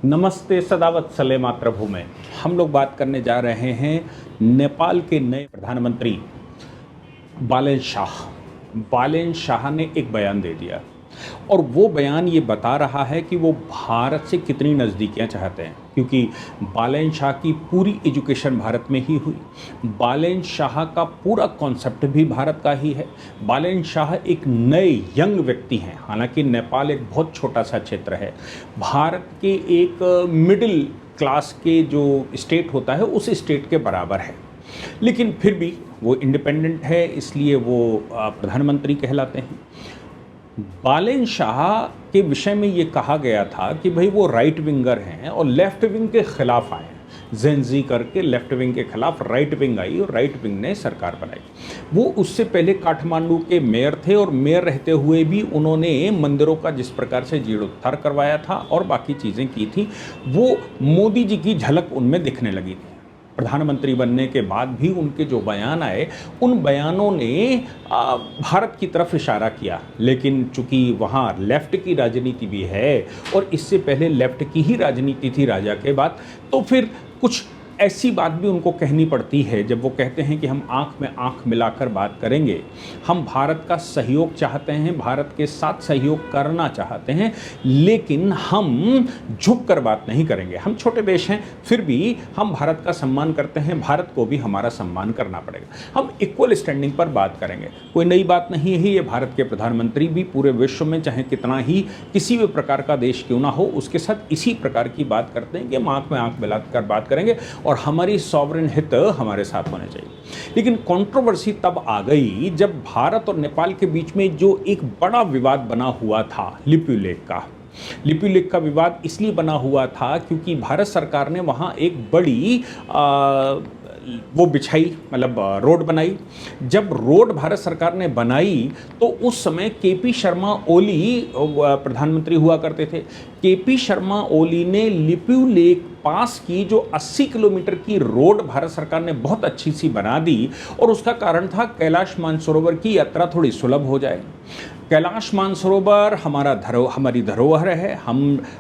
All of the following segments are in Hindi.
नमस्ते सदावत्सले मातृभूमि। हम लोग बात करने जा रहे हैं नेपाल के नए प्रधानमंत्री बालेन शाह। बालेन शाह ने एक बयान दे दिया और वो बयान ये बता रहा है कि वो भारत से कितनी नज़दीकियाँ चाहते हैं, क्योंकि बालेन शाह की पूरी एजुकेशन भारत में ही हुई। बालेन शाह का पूरा कॉन्सेप्ट भी भारत का ही है। बालेन शाह एक नए यंग व्यक्ति हैं। हालांकि नेपाल एक बहुत छोटा सा क्षेत्र है, भारत के एक मिडिल क्लास के जो स्टेट होता है उस स्टेट के बराबर है, लेकिन फिर भी वो इंडिपेंडेंट है, इसलिए वो प्रधानमंत्री कहलाते हैं। बालेन शाह के विषय में ये कहा गया था कि भाई वो राइट विंगर हैं और लेफ्ट विंग के खिलाफ आए। जेनजी करके लेफ्ट विंग के खिलाफ राइट विंग आई और राइट विंग ने सरकार बनाई। वो उससे पहले काठमांडू के मेयर थे और मेयर रहते हुए भी उन्होंने मंदिरों का जिस प्रकार से जीर्णोद्धार करवाया था और बाकी चीज़ें की थी, वो मोदी जी की झलक उनमें दिखने लगी थी। प्रधानमंत्री बनने के बाद भी उनके जो बयान आए, उन बयानों ने भारत की तरफ इशारा किया, लेकिन चूंकि वहाँ लेफ्ट की राजनीति भी है और इससे पहले लेफ्ट की ही राजनीति थी राजा के बाद, तो फिर कुछ ऐसी बात भी उनको कहनी पड़ती है जब वो कहते हैं कि हम आंख में आंख मिलाकर बात करेंगे, हम भारत का सहयोग चाहते हैं, भारत के साथ सहयोग करना चाहते हैं, लेकिन हम झुक कर बात नहीं करेंगे। हम छोटे देश हैं, फिर भी हम भारत का सम्मान करते हैं, भारत को भी हमारा सम्मान करना पड़ेगा। हम इक्वल स्टैंडिंग पर बात करेंगे। कोई नई बात नहीं है, ये भारत के प्रधानमंत्री भी पूरे विश्व में चाहे कितना ही किसी भी प्रकार का देश क्यों ना हो, उसके साथ इसी प्रकार की बात करते हैं कि हम आंख में आंख मिलाकर बात करेंगे और हमारी सॉवरेन हित हमारे साथ होने चाहिए। लेकिन कंट्रोवर्सी तब आ गई जब भारत और नेपाल के बीच में जो एक बड़ा विवाद बना हुआ था लिपु लेक का। लिपु लेक का विवाद इसलिए बना हुआ था क्योंकि भारत सरकार ने वहाँ एक बड़ी वो बिछाई, मतलब रोड बनाई। जब रोड भारत सरकार ने बनाई तो उस समय केपी शर्मा ओली प्रधानमंत्री हुआ करते थे। केपी शर्मा ओली ने लिपु लेक पास की जो 80 किलोमीटर की रोड भारत सरकार ने बहुत अच्छी सी बना दी और उसका कारण था कैलाश मानसरोवर की यात्रा थोड़ी सुलभ हो जाए। कैलाश मानसरोवर हमारी धरोहर है। हम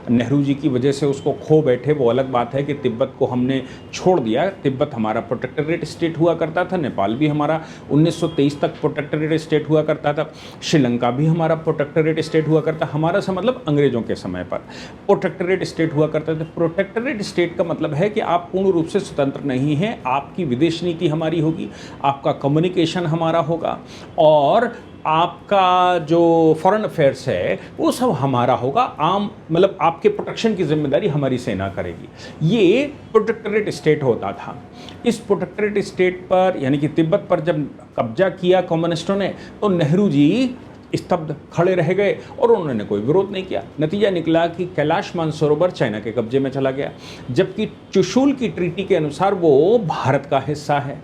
नेहरू जी की वजह से उसको खो बैठे, वो अलग बात है कि तिब्बत को हमने छोड़ दिया। तिब्बत हमारा प्रोटेक्टरेट स्टेट हुआ करता था, नेपाल भी हमारा 1923 तक प्रोटेक्टरेट स्टेट हुआ करता था, श्रीलंका भी हमारा प्रोटेक्टरेट स्टेट हुआ करता। हमारा से मतलब अंग्रेजों के समय पर प्रोटेक्टरेट स्टेट हुआ करता था। प्रोटेक्टरेट स्टेट का मतलब है कि आप पूर्ण रूप से स्वतंत्र नहीं हैं, आपकी विदेश नीति हमारी होगी, आपका कम्युनिकेशन हमारा होगा और आपका जो फॉरेन अफेयर्स है वो सब हमारा होगा। मतलब आपके प्रोटेक्शन की जिम्मेदारी हमारी सेना करेगी। ये प्रोटेक्टरेट स्टेट होता था। इस प्रोटेक्टरेट स्टेट पर यानी कि तिब्बत पर जब कब्जा किया कम्युनिस्टों ने, तो नेहरू जी स्तब्ध खड़े रह गए और उन्होंने कोई विरोध नहीं किया। नतीजा निकला कि कैलाश मानसरोवर चाइना के कब्जे में चला गया, जबकि चुशूल की ट्रीटी के अनुसार वो भारत का हिस्सा है।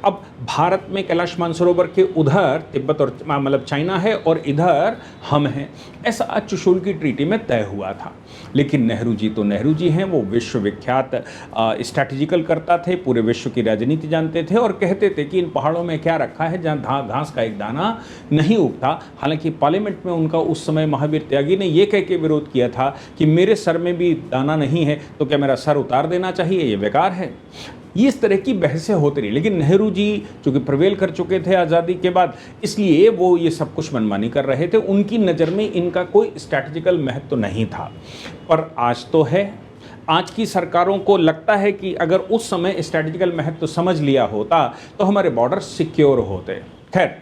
अब भारत में कैलाश मानसरोवर के उधर तिब्बत और मतलब चाइना है और इधर हम हैं, ऐसा चुशूल की ट्रीटी में तय हुआ था। लेकिन नेहरू जी तो नेहरू जी हैं, वो विश्वविख्यात स्ट्रैटेजिकल करता थे, पूरे विश्व की राजनीति जानते थे और कहते थे कि इन पहाड़ों में क्या रखा है जहाँ घास का एक दाना नहीं उगता। हालांकि पार्लियामेंट में उनका उस समय महावीर त्यागी ने यह कह के विरोध किया था कि मेरे सर में भी दाना नहीं है तो क्या मेरा सर उतार देना चाहिए, ये बेकार है। ये इस तरह की बहसें होती रही, लेकिन नेहरू जी चूँकि प्रिवेल कर चुके थे आज़ादी के बाद, इसलिए वो ये सब कुछ मनमानी कर रहे थे। उनकी नज़र में इनका कोई स्ट्रैटेजिकल महत्व तो नहीं था, पर आज तो है। आज की सरकारों को लगता है कि अगर उस समय स्ट्रैटेजिकल महत्व समझ लिया होता तो हमारे बॉर्डर सिक्योर होते। खैर,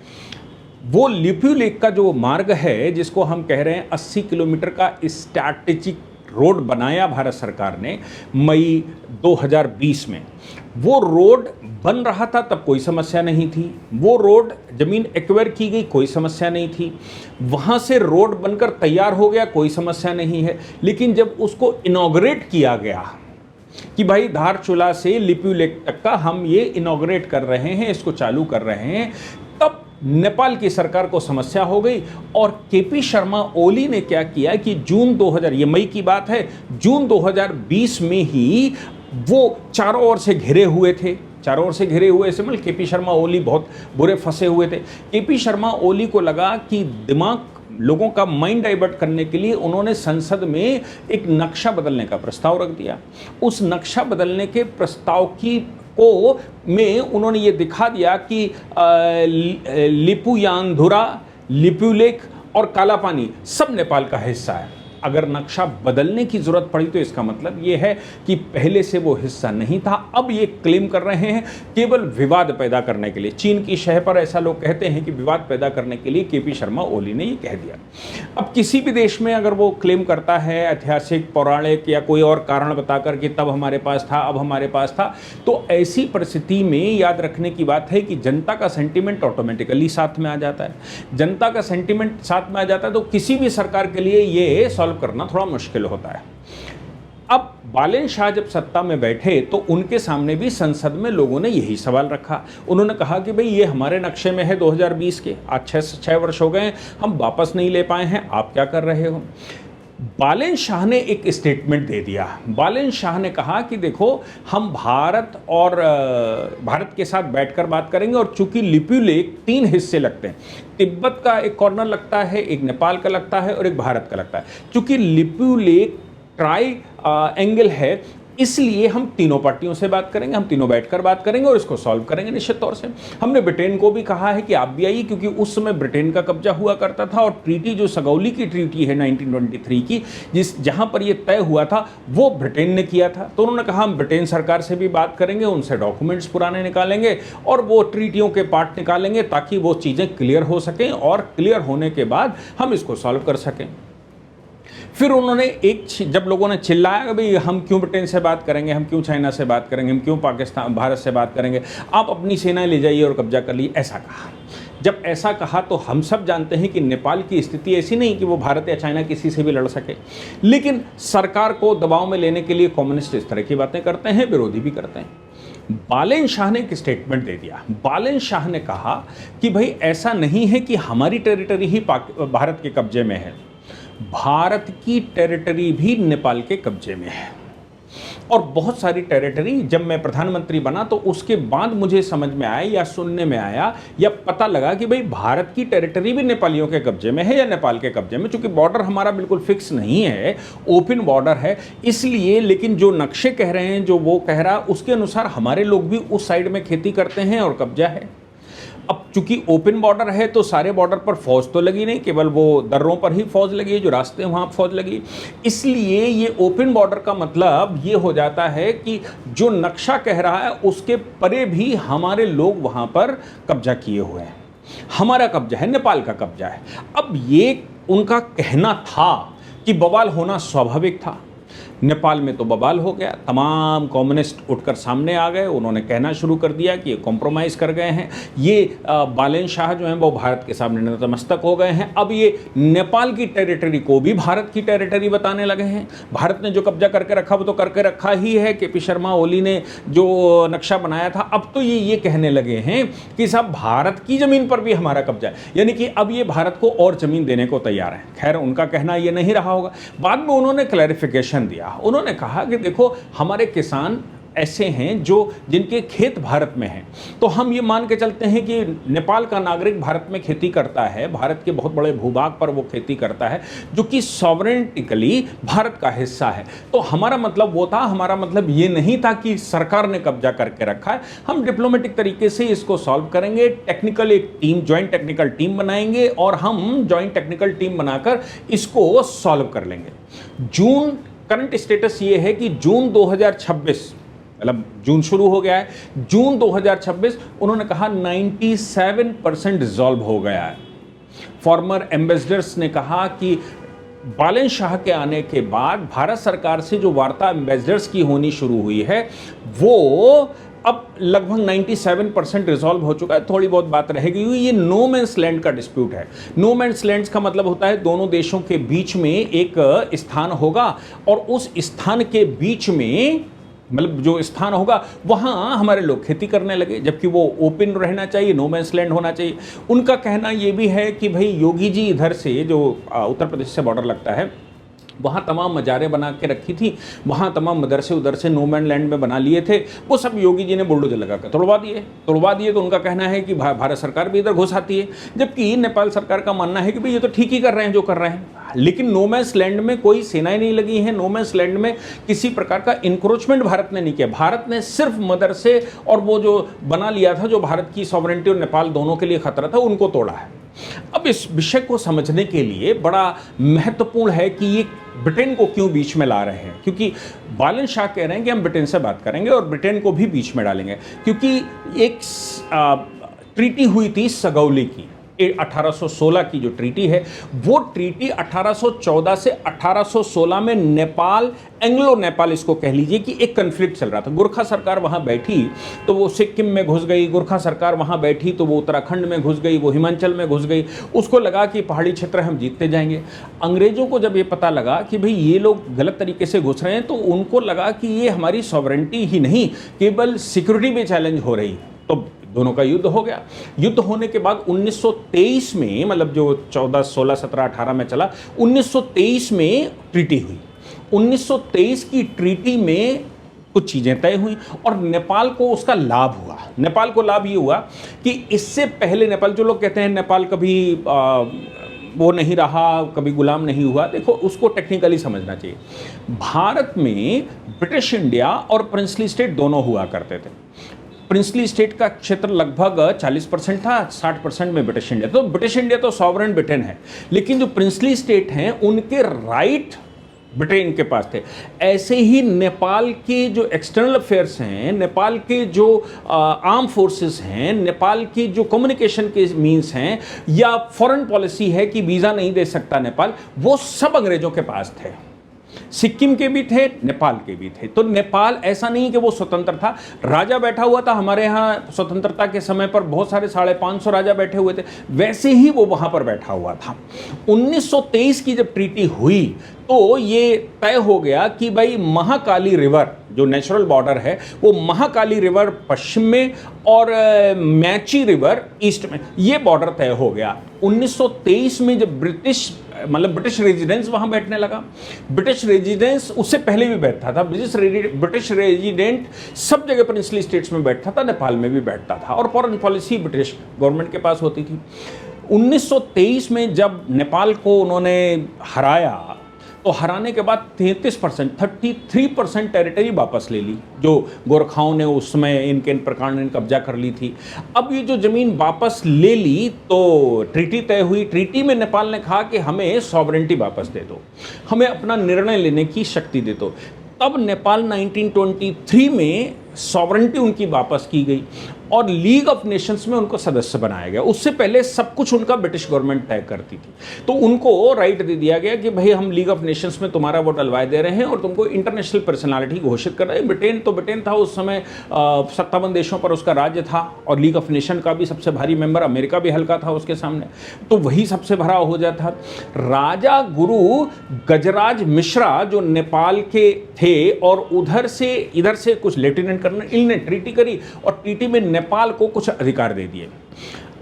वो लिपु लेक का जो मार्ग है जिसको हम कह रहे हैं 80 किलोमीटर का स्ट्रैटेजिक रोड बनाया भारत सरकार ने मई 2020 में, वो रोड बन रहा था तब कोई समस्या नहीं थी। वो रोड जमीन एक्वायर की गई, कोई समस्या नहीं थी। वहाँ से रोड बनकर तैयार हो गया, कोई समस्या नहीं है। लेकिन जब उसको इनॉग्रेट किया गया कि भाई धारचूला से लिपु लेक तक का हम ये इनॉग्रेट कर रहे हैं, इसको चालू कर रहे हैं, तब नेपाल की सरकार को समस्या हो गई। और केपी शर्मा ओली ने क्या किया कि जून 2000, ये मई की बात है, जून 2020 में ही वो चारों ओर से घिरे हुए थे। चारों ओर से घिरे हुए से मतलब केपी शर्मा ओली बहुत बुरे फंसे हुए थे। केपी शर्मा ओली को लगा कि दिमाग लोगों का माइंड डाइवर्ट करने के लिए उन्होंने संसद में एक नक्शा बदलने का प्रस्ताव रख दिया। उस नक्शा बदलने के प्रस्ताव की को में उन्होंने ये दिखा दिया कि लिपुयांधुरा, लिपुलेख और काला पानी सब नेपाल का हिस्सा है। अगर नक्शा बदलने की जरूरत पड़ी तो इसका मतलब ये है कि पहले से वो हिस्सा नहीं था। अब ये क्लेम कर रहे हैं केवल विवाद पैदा करने के लिए। चीन की शह पर ऐसा लोग कहते हैं कि विवाद पैदा करने के लिए केपी शर्मा ओली ने ये कह दिया। अब किसी भी देश में अगर वो क्लेम करता है ऐतिहासिक, पौराणिक या कोई और कारण बताकर कि तब हमारे पास था, अब हमारे पास था, तो ऐसी परिस्थिति में याद रखने की बात है कि जनता का सेंटिमेंट ऑटोमेटिकली साथ में आ जाता है। जनता का सेंटिमेंट साथ में आ जाता है तो किसी भी सरकार के लिए ये सॉल्व करना थोड़ा मुश्किल होता है। अब बालेन शाह जब सत्ता में बैठे तो उनके सामने भी संसद में लोगों ने यही सवाल रखा। उन्होंने कहा कि भाई ये हमारे नक्शे में है 2020 के, आज 6 वर्ष हो गए, हम वापस नहीं ले पाए हैं, आप क्या कर रहे हो। बालेन शाह ने एक स्टेटमेंट दे दिया। बालेन शाह ने कहा कि देखो हम भारत और भारत के साथ बैठकर बात करेंगे, और चूंकि लिपुलेख 3 हिस्से लगते हैं, तिब्बत का एक कॉर्नर लगता है, एक नेपाल का लगता है और एक भारत का लगता है। चूंकि लिपुलेख ट्राई एंगल है, इसलिए हम तीनों पार्टियों से बात करेंगे, हम तीनों बैठकर बात करेंगे और इसको सॉल्व करेंगे निश्चित तौर से। हमने ब्रिटेन को भी कहा है कि आप भी आइए, क्योंकि उस समय ब्रिटेन का कब्जा हुआ करता था और ट्रीटी जो सगौली की ट्रीटी है 1923 की, जहां पर ये तय हुआ था वो ब्रिटेन ने किया था। तो उन्होंने कहा हम ब्रिटेन सरकार से भी बात करेंगे, उनसे डॉक्यूमेंट्स पुराने निकालेंगे और वो ट्रीटियों के पार्ट निकालेंगे ताकि वो चीज़ें क्लियर हो सकें, और क्लियर होने के बाद हम इसको सॉल्व कर सकें। फिर उन्होंने जब लोगों ने चिल्लाया कि भाई हम क्यों ब्रिटेन से बात करेंगे, हम क्यों चाइना से बात करेंगे, हम क्यों भारत से बात करेंगे, आप अपनी सेनाएं ले जाइए और कब्जा कर लीजिए, ऐसा कहा। जब ऐसा कहा तो हम सब जानते हैं कि नेपाल की स्थिति ऐसी नहीं कि वो भारत या चाइना किसी से भी लड़ सके, लेकिन सरकार को दबाव में लेने के लिए कम्युनिस्ट इस तरह की बातें करते हैं, विरोधी भी करते हैं। बालेन शाह ने एक स्टेटमेंट दे दिया। बालेन शाह ने कहा कि भाई ऐसा नहीं है कि हमारी टेरिटरी ही भारत के कब्जे में है, भारत की टेरिटरी भी नेपाल के कब्जे में है। और बहुत सारी टेरिटरी, जब मैं प्रधानमंत्री बना तो उसके बाद मुझे समझ में आया या सुनने में आया या पता लगा कि भाई भारत की टेरिटरी भी नेपालियों के कब्जे में है या नेपाल के कब्जे में। चूंकि बॉर्डर हमारा बिल्कुल फिक्स नहीं है, ओपन बॉर्डर है, इसलिए, लेकिन जो नक्शे कह रहे हैं, जो वो कह रहा, उसके अनुसार हमारे लोग भी उस साइड में खेती करते हैं और कब्जा है। अब चूंकि ओपन बॉर्डर है तो सारे बॉर्डर पर फौज तो लगी नहीं, केवल वो दर्रों पर ही फौज लगी है, जो रास्ते वहाँ फौज लगी। इसलिए ये ओपन बॉर्डर का मतलब ये हो जाता है कि जो नक्शा कह रहा है उसके परे भी हमारे लोग वहाँ पर कब्जा किए हुए हैं, हमारा कब्जा है, नेपाल का कब्जा है। अब ये उनका कहना था कि बवाल होना स्वाभाविक था। नेपाल में तो बवाल हो गया, तमाम कम्युनिस्ट उठकर सामने आ गए, उन्होंने कहना शुरू कर दिया कि ये कॉम्प्रोमाइज़ कर गए हैं, ये बालेन शाह जो हैं वो भारत के सामने नतमस्तक हो गए हैं। अब ये नेपाल की टेरिटरी को भी भारत की टेरिटरी बताने लगे हैं। भारत ने जो कब्जा करके रखा वो तो करके रखा ही है, केपी शर्मा ओली ने जो नक्शा बनाया था, अब तो ये कहने लगे हैं कि साहब भारत की ज़मीन पर भी हमारा कब्जा है, यानी कि अब ये भारत को और ज़मीन देने को तैयार है। खैर उनका कहना ये नहीं रहा होगा। बाद में उन्होंने क्लैरिफिकेशन दिया, उन्होंने कहा कि देखो हमारे किसान ऐसे हैं जिनके खेत भारत में हैं, तो हम ये मान के चलते हैं कि नेपाल का नागरिक भारत में खेती करता है, भारत के बहुत बड़े भूभाग पर वो खेती करता है, जो कि सॉवरेंटिकली भारत का हिस्सा है। तो हमारा मतलब वो था, हमारा मतलब ये नहीं था कि सरकार ने कब्जा करके रखा है। हम डिप्लोमेटिक तरीके से इसको सॉल्व करेंगे, टेक्निकल एक टीम, ज्वाइंट टेक्निकल टीम बनाएंगे और हम ज्वाइंट टेक्निकल टीम बनाकर इसको सॉल्व कर लेंगे। करंट स्टेटस ये है कि जून 2026, मतलब जून शुरू हो गया है, जून 2026 उन्होंने कहा 97% रिजॉल्व हो गया है। फॉर्मर एम्बेसडर्स ने कहा कि बालेन शाह के आने के बाद भारत सरकार से जो वार्ता एम्बेसडर्स की होनी शुरू हुई है वो अब लगभग 97% रिजॉल्व हो चुका है। थोड़ी बहुत बात रहेगी। ये नो मैंस लैंड का डिस्प्यूट है। नो मैंस लैंड का मतलब होता है दोनों देशों के बीच में एक स्थान होगा और उस स्थान के बीच में, मतलब जो स्थान होगा वहाँ हमारे लोग खेती करने लगे, जबकि वो ओपन रहना चाहिए, नो मैंस लैंड होना चाहिए। उनका कहना ये भी है कि भाई योगी जी इधर से जो उत्तर प्रदेश से बॉर्डर लगता है, वहाँ तमाम मज़ारें बना के रखी थी, वहाँ तमाम मदरसे उधर से नो मैन लैंड में बना लिए थे, वो सब योगी जी ने बुलडोजर लगा कर तोड़वा दिए। तो उनका कहना है कि भारत सरकार भी इधर घुस आती है, जबकि नेपाल सरकार का मानना है कि भाई ये तो ठीक ही कर रहे हैं जो कर रहे हैं। लेकिन नो मैंस लैंड में कोई सेनाएं नहीं लगी हैं, नो मैंस लैंड में किसी प्रकार का इंक्रोचमेंट भारत ने नहीं किया। भारत ने सिर्फ मदरसे और वो जो बना लिया था, जो भारत की सॉवरेंटी और नेपाल दोनों के लिए खतरा था, उनको तोड़ा है। अब इस विषय को समझने के लिए बड़ा महत्वपूर्ण है कि ये ब्रिटेन को क्यों बीच में ला रहे हैं, क्योंकि बालन शाह कह रहे हैं कि हम ब्रिटेन से बात करेंगे और ब्रिटेन को भी बीच में डालेंगे, क्योंकि एक ट्रीटी हुई थी सगौली की, 1816 की जो ट्रीटी है, वो ट्रीटी 1814 से 1816 में नेपाल, एंग्लो नेपाल इसको कह लीजिए कि एक कन्फ्लिक्ट चल रहा था। गोरखा सरकार वहाँ बैठी तो वो सिक्किम में घुस गई, गोरखा सरकार वहाँ बैठी तो वो उत्तराखंड में घुस गई, वो हिमाचल में घुस गई। उसको लगा कि पहाड़ी क्षेत्र हम जीतते जाएंगे। अंग्रेज़ों को जब ये पता लगा कि भाई ये लोग गलत तरीके से घुस रहे हैं, तो उनको लगा कि ये हमारी सॉवरेंटी ही नहीं, केवल सिक्योरिटी में चैलेंज हो रही। तो दोनों का युद्ध हो गया। युद्ध होने के बाद 1923 में, मतलब जो 14, 16, 17, 18 में चला, 1923 में ट्रीटी हुई। 1923 की ट्रीटी में कुछ चीज़ें तय हुई और नेपाल को उसका लाभ हुआ। नेपाल को लाभ ये हुआ कि इससे पहले नेपाल, जो लोग कहते हैं नेपाल कभी वो नहीं रहा, कभी गुलाम नहीं हुआ, देखो उसको टेक्निकली समझना चाहिए। भारत में ब्रिटिश इंडिया और प्रिंसली स्टेट दोनों हुआ करते थे। प्रिंसली स्टेट का क्षेत्र लगभग 40% था, 60% में ब्रिटिश इंडिया। तो ब्रिटिश इंडिया तो सॉवरेन ब्रिटेन है, लेकिन जो प्रिंसली स्टेट हैं उनके राइट ब्रिटेन के पास थे। ऐसे ही नेपाल के जो एक्सटर्नल अफेयर्स हैं, नेपाल के जो आर्म फोर्सेस हैं, नेपाल की जो कम्युनिकेशन के मीन्स हैं, या फॉरेन पॉलिसी है कि वीज़ा नहीं दे सकता नेपाल, वो सब अंग्रेज़ों के पास थे। सिक्किम के भी थे, नेपाल के भी थे। तो नेपाल ऐसा नहीं कि वो स्वतंत्र था, राजा बैठा हुआ था। हमारे यहाँ स्वतंत्रता के समय पर बहुत सारे 550 राजा बैठे हुए थे, वैसे ही वो वहाँ पर बैठा हुआ था। 1923 की जब ट्रीटी हुई तो ये तय हो गया कि भाई महाकाली रिवर जो नेचुरल बॉर्डर है, वो महाकाली रिवर पश्चिम में और मैची रिवर ईस्ट में, ये बॉर्डर तय हो गया। 1923 में जब ब्रिटिश रेजिडेंस वहाँ बैठने लगा। ब्रिटिश रेजिडेंस उससे पहले भी बैठता था। ब्रिटिश रेजिडेंट सब जगह प्रिंसली स्टेट्स में बैठता था, नेपाल में भी बैठता था, और फॉरेन पॉलिसी ब्रिटिश गवर्नमेंट के पास होती थी। 1923 में जब नेपाल को उन्होंने हराया, तो हराने के बाद 33% टेरिटरी वापस ले ली, जो गोरखाओं ने उस समय इनके प्रकार ने कब्जा कर ली थी। अब ये जो ज़मीन वापस ले ली तो ट्रीटी तय हुई। ट्रीटी में नेपाल ने कहा कि हमें सॉवरेंटी वापस दे दो, हमें अपना निर्णय लेने की शक्ति दे दो। तब नेपाल 1923 में सॉवरेंटी उनकी वापस की गई और लीग ऑफ नेशंस में उनको सदस्य बनाया गया। उससे पहले सब कुछ उनका ब्रिटिश गवर्नमेंट तय करती थी, तो उनको राइट दे दिया गया कि भाई हम लीग ऑफ नेशंस में तुम्हारा वो डलवाए दे रहे हैं और तुमको इंटरनेशनल पर्सनालिटी घोषित कर रहे हैं। ब्रिटेन था उस समय, 57 देशों पर उसका राज्य था, और लीग ऑफ नेशन का भी सबसे भारी मेंबर अमेरिका भी हल्का था उसके सामने, तो वही सबसे भरा हो जाता। राजा गुरु गजराज मिश्रा जो नेपाल के थे और इधर से कुछ लेफ्टिनेंट कर्नल, इनने ट्रीटी करी और ट्रीटी में नेपाल को कुछ अधिकार दे दिए।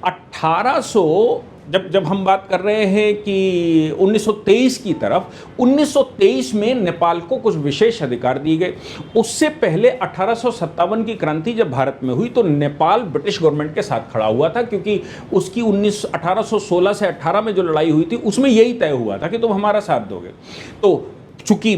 1800 जब हम बात कर रहे हैं कि 1923 की तरफ, 1923 में नेपाल को कुछ विशेष अधिकार दिए गए। उससे पहले 1857 की क्रांति जब भारत में हुई तो नेपाल ब्रिटिश गवर्नमेंट के साथ खड़ा हुआ था, क्योंकि उसकी 1816 से 18 में जो लड़ाई हुई थी उसमें यही तय हुआ था कि तुम हमारा साथ दोगे। तो चूंकि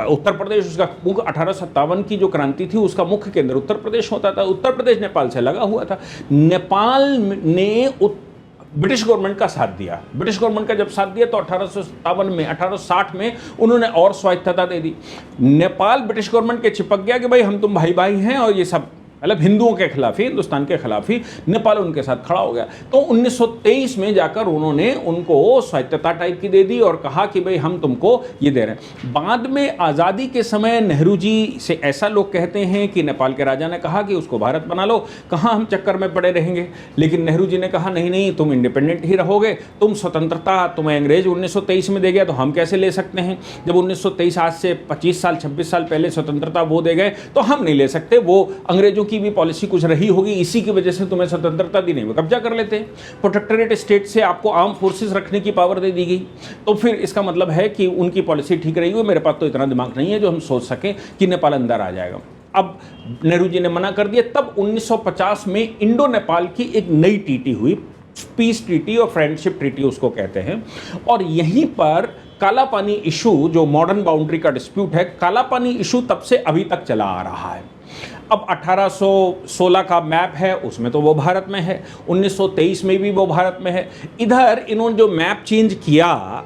उत्तर प्रदेश उसका मुख्य, 1857 की जो क्रांति थी उसका मुख्य केंद्र उत्तर प्रदेश होता था, उत्तर प्रदेश नेपाल से लगा हुआ था। नेपाल ने ब्रिटिश गवर्नमेंट का साथ दिया। ब्रिटिश गवर्नमेंट का जब साथ दिया तो 1860 में उन्होंने और स्वायत्तता दे दी। नेपाल ब्रिटिश गवर्नमेंट के चिपक गया कि भाई हम तुम भाई भाई हैं, और ये सब मतलब हिंदुओं के खिलाफ ही, हिंदुस्तान के खिलाफ ही नेपाल उनके साथ खड़ा हो गया। तो 1923 में जाकर उन्होंने उनको स्वायत्तता टाइप की दे दी और कहा कि भाई हम तुमको ये दे रहे हैं। बाद में आज़ादी के समय नेहरू जी से ऐसा लोग कहते हैं कि नेपाल के राजा ने कहा कि उसको भारत बना लो, कहाँ हम चक्कर में पड़े रहेंगे। लेकिन नेहरू जी ने कहा नहीं नहीं, तुम इंडिपेंडेंट ही रहोगे, तुम स्वतंत्रता तुम्हें अंग्रेज 1923 में दे गया तो हम कैसे ले सकते हैं। जब 1923 आज से 25 साल 26 साल पहले स्वतंत्रता वो दे गए तो हम नहीं ले सकते, वो अंग्रेजों की उनकी भी पॉलिसी कुछ रही होगी, इसी की वजह से तुम्हें स्वतंत्रता दी नहीं, वो कब्जा कर लेते हैं। प्रोटेक्टोरेट स्टेट से आपको आर्म फोर्सेस रखने की पावर दे दी गई, तो फिर इसका मतलब है कि उनकी पॉलिसी ठीक रही हुई। मेरे पास तो इतना दिमाग नहीं है जो हम सोच सकें कि नेपाल अंदर आ जाएगा। अब नेहरू जी ने मना कर दिया। तब 1950 में इंडो नेपाल की एक नई ट्रीटी हुई, पीस ट्रीटी और फ्रेंडशिप ट्रीटी उसको कहते हैं। और यहीं पर काला पानी इशू, जो मॉडर्न बाउंड्री का डिस्प्यूट है, काला पानी इशू तब से अभी तक चला आ रहा है। अब 1816 का मैप है, उसमें तो वो भारत में है, 1923 में भी वो भारत में है। इधर इन्होंने जो मैप चेंज किया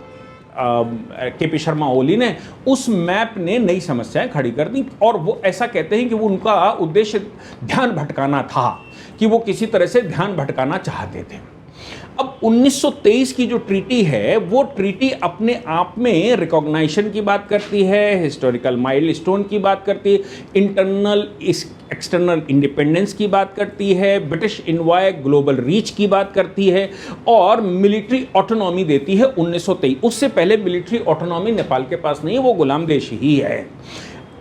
केपी शर्मा ओली ने, उस मैप ने नई समस्याएं खड़ी कर दी। और वो ऐसा कहते हैं कि वो उनका उद्देश्य ध्यान भटकाना था, कि वो किसी तरह से ध्यान भटकाना चाहते थे। अब 1923 की जो ट्रीटी है, वो ट्रीटी अपने आप में रिकॉग्नाइजेशन की बात करती है, हिस्टोरिकल माइलस्टोन की बात करती है, इंटरनल एक्सटर्नल इंडिपेंडेंस की बात करती है, ब्रिटिश इन्वॉय ग्लोबल रीच की बात करती है, और मिलिट्री ऑटोनॉमी देती है 1923। उससे पहले मिलिट्री ऑटोनॉमी नेपाल के पास नहीं है, वो गुलाम देश ही है।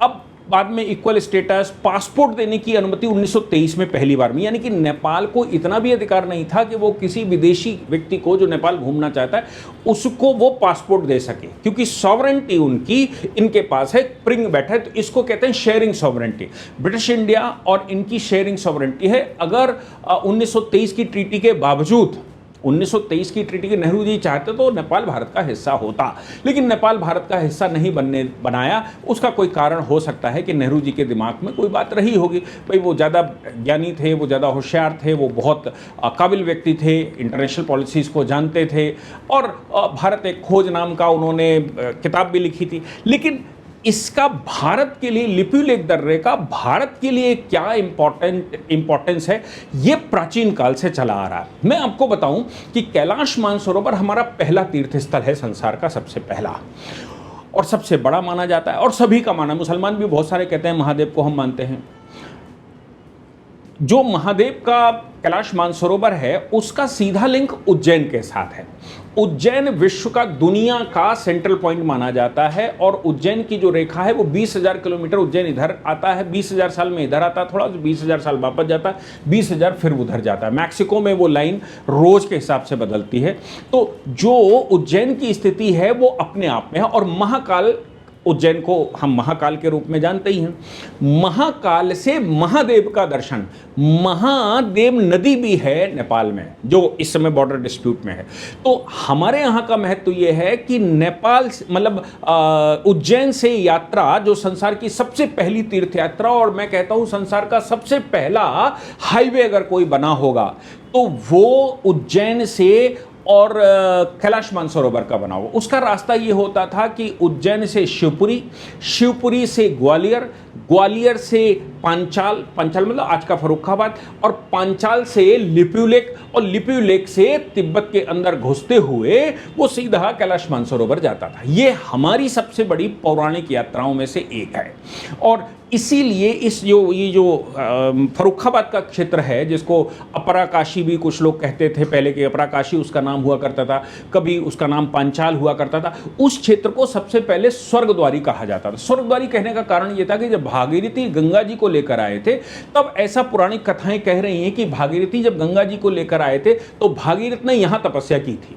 अब बाद में इक्वल स्टेटस, पासपोर्ट देने की अनुमति 1923 में पहली बार में, यानी कि नेपाल को इतना भी अधिकार नहीं था कि वो किसी विदेशी व्यक्ति को जो नेपाल घूमना चाहता है उसको वो पासपोर्ट दे सके, क्योंकि सॉवरेंटी उनकी इनके पास है, प्रिंग बैठा है। तो इसको कहते हैं शेयरिंग सॉवरेंटी। ब्रिटिश इंडिया और इनकी शेयरिंग सॉवरेंटी है। अगर 1923 की ट्रीटी के बावजूद, 1923 की ट्रीटी के नेहरू जी चाहते तो नेपाल भारत का हिस्सा होता, लेकिन नेपाल भारत का हिस्सा नहीं बनाया। उसका कोई कारण हो सकता है कि नेहरू जी के दिमाग में कोई बात रही होगी, भाई वो ज़्यादा ज्ञानी थे, वो ज़्यादा होशियार थे, वो बहुत काबिल व्यक्ति थे, इंटरनेशनल पॉलिसीज़ को जानते थे, और भारत एक खोज नाम का उन्होंने किताब भी लिखी थी। लेकिन इसका भारत के लिए, लिपुलेख दर्रे का भारत के लिए क्या इंपॉर्टेंस है, ये प्राचीन काल से चला आ रहा है। मैं आपको बताऊं कि कैलाश मानसरोवर हमारा पहला तीर्थ स्थल है, संसार का सबसे पहला और सबसे बड़ा माना जाता है, और सभी का माना, मुसलमान भी बहुत सारे कहते हैं महादेव को हम मानते हैं। जो महादेव का कैलाश मानसरोवर है, उसका सीधा लिंक उज्जैन के साथ है। उज्जैन विश्व का, दुनिया का सेंट्रल पॉइंट माना जाता है, और उज्जैन की जो रेखा है वो 20,000 किलोमीटर, उज्जैन इधर आता है, 20,000 साल में इधर आता है थोड़ा, 20,000 साल वापस जाता है, 20,000 फिर उधर जाता है। मैक्सिको में वो लाइन रोज के हिसाब से बदलती है। तो जो उज्जैन की स्थिति है वो अपने आप में है। और महाकाल, उज्जैन को हम महाकाल के रूप में जानते ही हैं। महाकाल से महादेव का दर्शन, महादेव नदी भी है नेपाल में, जो इस समय बॉर्डर डिस्प्यूट में है। तो हमारे यहाँ का महत्व ये है कि नेपाल, मतलब उज्जैन से यात्रा, जो संसार की सबसे पहली तीर्थ यात्रा, और मैं कहता हूँ संसार का सबसे पहला हाईवे अगर कोई बना होगा तो वो उज्जैन से और कैलाश मानसरोवर का बना हुआ। उसका रास्ता ये होता था कि उज्जैन से शिवपुरी, शिवपुरी से ग्वालियर, ग्वालियर से पांचाल, पांचाल मतलब आज का फर्रुखाबाद, और पांचाल से लिपुलेख, और लिपुलेख से तिब्बत के अंदर घुसते हुए वो सीधा कैलाश मानसरोवर जाता था। ये हमारी सबसे बड़ी पौराणिक यात्राओं में से एक है। और इसीलिए ये जो फर्रुखाबाद का क्षेत्र है, जिसको अपराकाशी भी कुछ लोग कहते थे पहले, कि अपराकाशी उसका नाम हुआ करता था, कभी उसका नाम पांचाल हुआ करता था, उस क्षेत्र को सबसे पहले स्वर्गद्वारी कहा जाता था। स्वर्गद्वारी कहने का कारण ये था कि जब भागीरथी गंगा जी को लेकर आए थे, तब ऐसा पुरानी कथाएं कह रही हैं कि भागीरथी जब गंगा जी को लेकर आए थे तो भागीरथ ने यहाँ तपस्या की थी।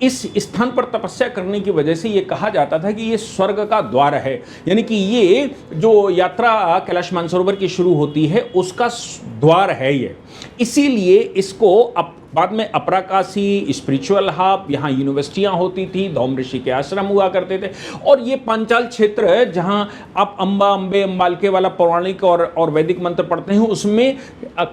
इस स्थान पर तपस्या करने की वजह से ये कहा जाता था कि ये स्वर्ग का द्वार है, यानी कि ये जो यात्रा कैलाश मानसरोवर की शुरू होती है उसका द्वार है ये। इसीलिए इसको बाद में अपराकाशी, स्पिरिचुअल हब, यहाँ यूनिवर्सिटियाँ होती थी, धौम ऋषि के आश्रम हुआ करते थे। और ये पांचाल क्षेत्र, जहाँ आप अम्बा, अम्बे, अम्बालके वाला पौराणिक और वैदिक मंत्र पढ़ते हैं, उसमें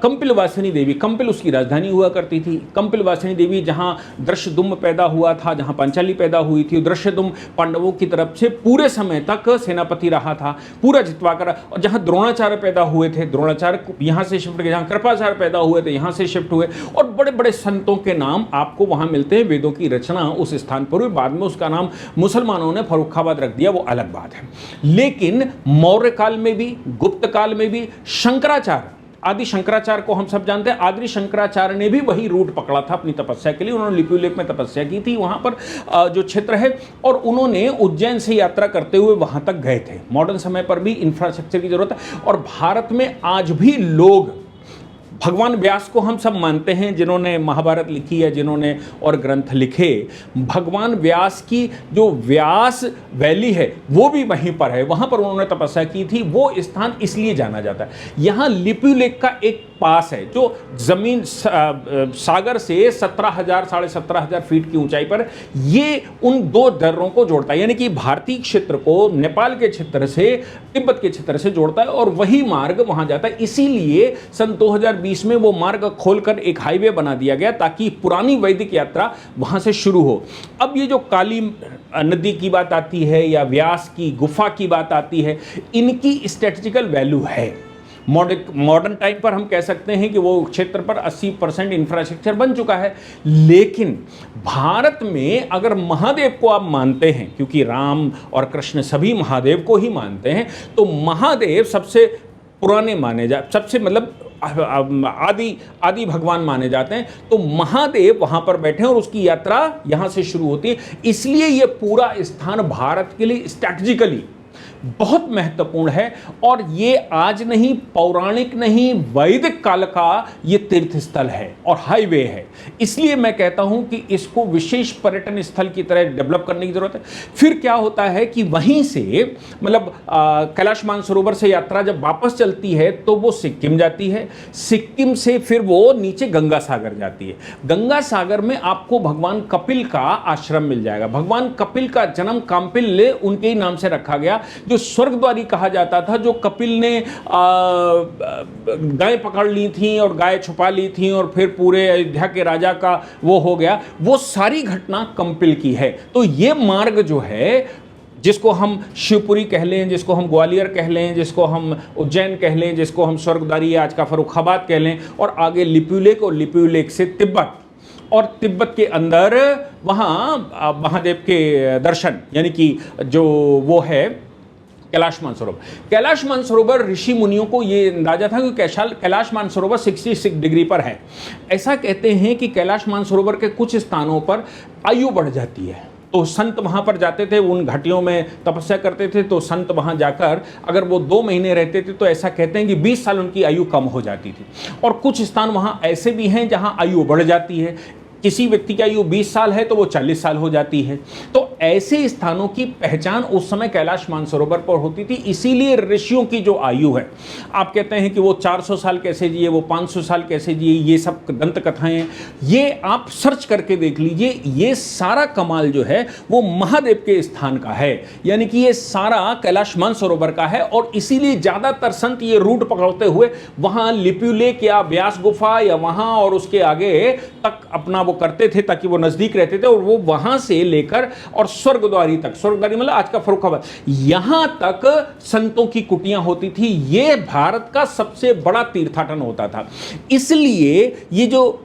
कंपिलवासिनी देवी, कंपिल उसकी राजधानी हुआ करती थी। कंपिलवासिनी देवी जहाँ दृश्यदुम्न पैदा हुआ था, जहाँ पांचाली पैदा हुई थी, दृश्यदुम्न पांडवों की तरफ से पूरे समय तक सेनापति रहा था, पूरा जितवा कर। और जहाँ द्रोणाचार्य पैदा हुए थे, द्रोणाचार्य यहाँ से शिफ्ट हुए, जहाँ कृपाचार्य पैदा हुए थे यहाँ से शिफ्ट हुए, और बड़े बड़े संतों के नाम आपको वहां मिलते हैं। वेदों की रचना उस स्थान पर हुई, बाद में उसका नाम मुसलमानों ने फर्रुखाबाद रख दिया, वो अलग बात है। लेकिन मौर्य काल में भी, गुप्त काल में भी, शंकराचार्य, आदि शंकराचार्य को हम सब जानते हैं, आदि शंकराचार्य ने भी वही रूट पकड़ा था अपनी तपस्या के लिए। उन्होंने लिपुलेख में तपस्या की थी, वहां पर जो क्षेत्र है, और उन्होंने उज्जैन से यात्रा करते हुए वहां तक गए थे। मॉडर्न समय पर भी इंफ्रास्ट्रक्चर की जरूरत है, और भारत में आज भी लोग भगवान व्यास को हम सब मानते हैं, जिन्होंने महाभारत लिखी है, जिन्होंने और ग्रंथ लिखे। भगवान व्यास की जो व्यास वैली है वो भी वहीं पर है, वहाँ पर उन्होंने तपस्या की थी। वो स्थान इसलिए जाना जाता है। यहाँ लिपुलेख का एक पास है जो जमीन सागर से 17,000 साढ़े 17,000 फीट की ऊंचाई पर, ये उन दो दर्रों को जोड़ता है, यानी कि भारतीय क्षेत्र को नेपाल के क्षेत्र से तिब्बत के क्षेत्र से जोड़ता है और वही मार्ग वहां जाता है। इसीलिए सन 2020 में वो मार्ग खोलकर एक हाईवे बना दिया गया ताकि पुरानी वैदिक यात्रा वहां से शुरू हो। अब ये जो काली नदी की बात आती है या व्यास की गुफा की बात आती है, इनकी स्ट्रेटेजिकल वैल्यू है। मॉडर्न टाइम पर हम कह सकते हैं कि वो क्षेत्र पर 80% इंफ्रास्ट्रक्चर बन चुका है। लेकिन भारत में अगर महादेव को आप मानते हैं, क्योंकि राम और कृष्ण सभी महादेव को ही मानते हैं, तो महादेव सबसे पुराने माने सबसे मतलब आदि भगवान माने जाते हैं। तो महादेव वहां पर बैठे हैं और उसकी यात्रा यहां से शुरू होती है। इसलिए यह पूरा स्थान भारत के लिए स्ट्रैटेजिकली बहुत महत्वपूर्ण है और ये आज नहीं, पौराणिक नहीं, वैदिक काल का ये तीर्थ स्थल है और हाईवे है। इसलिए मैं कहता हूं कि इसको विशेष पर्यटन स्थल की तरह डेवलप करने की जरूरत है। फिर क्या होता है कि वहीं से मतलब कैलाश मानसरोवर से यात्रा जब वापस चलती है तो वो सिक्किम जाती है, सिक्किम से फिर वो नीचे गंगा सागर जाती है। गंगा सागर में आपको भगवान कपिल का आश्रम मिल जाएगा। भगवान कपिल का जन्म काम्पिल उनके ही नाम से रखा गया, जो स्वर्गद्वारी कहा जाता था, जो कपिल ने गाय पकड़ ली थी और गाय छुपा ली थी और फिर पूरे अयोध्या के राजा का वो हो गया, वो सारी घटना कपिल की है। तो ये मार्ग जो है, जिसको हम शिवपुरी कह लें, जिसको हम ग्वालियर कह लें, जिसको हम उज्जैन कह लें, जिसको हम स्वर्गद्वारी आज का फर्रुखाबाद कह लें, और आगे लिपुलेख और लिपुलेख से तिब्बत, और तिब्बत के अंदर वहाँ महादेव के दर्शन, यानी कि जो वो है कैलाश मानसरोवर। कैलाश मानसरोवर ऋषि मुनियों को ये अंदाजा था कि कैलाश मानसरोवर 66 डिग्री पर है। ऐसा कहते हैं कि कैलाश मानसरोवर के कुछ स्थानों पर आयु बढ़ जाती है, तो संत वहाँ पर जाते थे, उन घाटियों में तपस्या करते थे। तो संत वहाँ जाकर अगर वो 2 महीने रहते थे तो ऐसा कहते हैं कि 20 साल उनकी आयु कम हो जाती थी। और कुछ स्थान वहाँ ऐसे भी हैं जहाँ आयु बढ़ जाती है। किसी व्यक्ति की आयु 20 साल है तो वो 40 साल हो जाती है। तो ऐसे स्थानों की पहचान उस समय कैलाश मानसरोवर पर होती थी। इसीलिए ऋषियों की जो आयु है, आप कहते हैं कि वो 400 साल कैसे जिए, वो 500 साल कैसे जिए, ये सब दंत कथाएं हैं, ये आप सर्च करके देख लीजिए। ये सारा कमाल जो है वो महादेव के स्थान का है, यानी कि ये सारा कैलाश मानसरोवर का है। और इसीलिए ज़्यादातर संत ये रूट पकड़ते हुए वहाँ लिपुलेख या व्यास गुफा या वहाँ और उसके आगे तक अपना वो करते थे ताकि वो नजदीक रहते थे। और वो वहां से लेकर और स्वर्गद्वारी तक, स्वर्गद्वारी मतलब आज का फर्रुखाबाद, यहां तक संतों की कुटियां होती थी। ये भारत का सबसे बड़ा तीर्थाटन होता था। इसलिए ये जो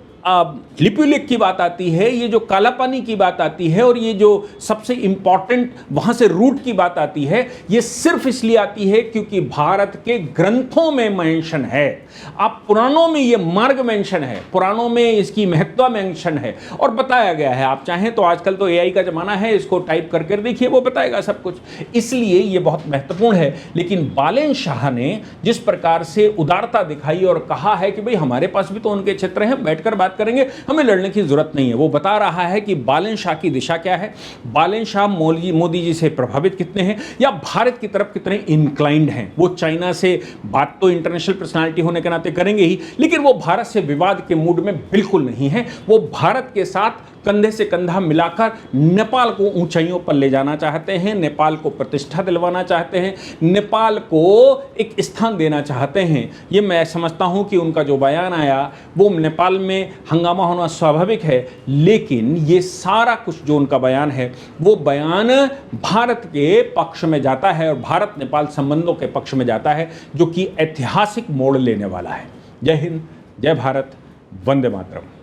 लिपुलेख की बात आती है, ये जो काला पानी की बात आती है, और ये जो सबसे इंपॉर्टेंट वहां से रूट की बात आती है, ये सिर्फ इसलिए आती है क्योंकि भारत के ग्रंथों में मेंशन है। आप पुराणों में ये मार्ग मेंशन है, पुराणों में इसकी महत्व मेंशन है और बताया गया है। आप चाहें तो आजकल तो AI का जमाना है, इसको टाइप करके देखिए, वो बताएगा सब कुछ। इसलिए ये बहुत महत्वपूर्ण है। लेकिन बालेन शाह ने जिस प्रकार से उदारता दिखाई और कहा है कि भाई हमारे पास भी तो उनके क्षेत्र हैं, बैठकर बात करेंगे, हमें लड़ने की जरूरत नहीं है। वो बता रहा है कि बालेन शाह की दिशा क्या है, बालेन शाह मोदी जी से प्रभावित कितने हैं या भारत की तरफ कितने इंक्लाइंड हैं। वो चाइना से बात तो इंटरनेशनल पर्सनालिटी होने के नाते करेंगे ही, लेकिन वो भारत से विवाद के मूड में बिल्कुल नहीं है। वो भारत के साथ कंधे से कंधा मिलाकर नेपाल को ऊंचाइयों पर ले जाना चाहते हैं, नेपाल को प्रतिष्ठा दिलवाना चाहते हैं, नेपाल को एक स्थान देना चाहते हैं। ये मैं समझता हूं कि उनका जो बयान आया वो नेपाल में हंगामा होना स्वाभाविक है, लेकिन ये सारा कुछ जो उनका बयान है वो बयान भारत के पक्ष में जाता है और भारत नेपाल संबंधों के पक्ष में जाता है, जो कि ऐतिहासिक मोड़ लेने वाला है। जय हिंद, जय भारत, वंदे मातरम।